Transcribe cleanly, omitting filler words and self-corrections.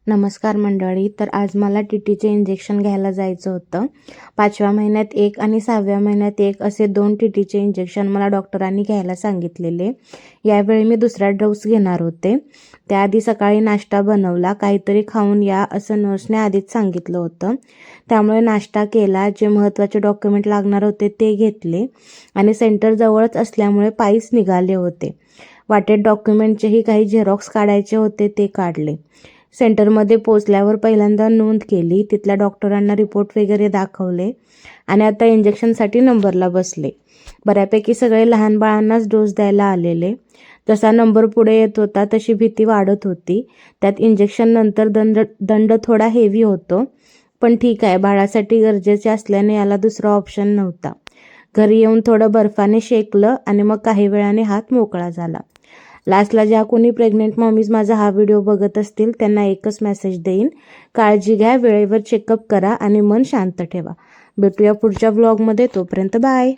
नमस्कार मंडळी. तर आज मला टीटीचे इंजेक्शन घ्यायला जायचं होतं. 5व्या महिन्यात एक आणि 6व्या महिन्यात एक असे 2 टीटीचे इंजेक्शन मला डॉक्टरांनी घ्यायला सांगितलेले. यावेळी मी दुसरा डोस घेणार होते. त्याआधी सकाळी नाश्ता बनवला, काहीतरी खाऊन या असं नर्सने आधीच सांगितलं होतं. त्यामुळे नाश्ता केला, जे महत्त्वाचे डॉक्युमेंट लागणार होते ते घेतले आणि सेंटर जवळच असल्यामुळे पायीच निघाले होते. वाटेत डॉक्युमेंटचेही काही झेरॉक्स काढायचे होते ते काढले. सेंटरमध्ये पोचल्यावर पहिल्यांदा नोंद केली, तिथल्या डॉक्टरांना रिपोर्ट वगैरे दाखवले आणि आता इंजेक्शनसाठी नंबरला बसले. बऱ्यापैकी सगळे लहान बाळांनाच डोस द्यायला आलेले. जसा नंबर पुढे येत होता तशी भीती वाढत होती. त्यात इंजेक्शननंतर दंड थोडा हेवी होतो, पण ठीक आहे, बाळासाठी गरजेचे असल्याने याला दुसरा ऑप्शन नव्हता. घरी येऊन थोडं बर्फाने शेकलं आणि मग काही वेळाने हात मोकळा झाला. लास्टला ज्या कोणी प्रेग्नेंट मॉमीज माझा हा व्हिडिओ बघत असतील त्यांना एकच मेसेज देईन, काळजी घ्या, वेळेवर चेकअप करा आणि मन शांत ठेवा. भेटूया पुढच्या व्लॉगमध्ये. तोपर्यंत बाय.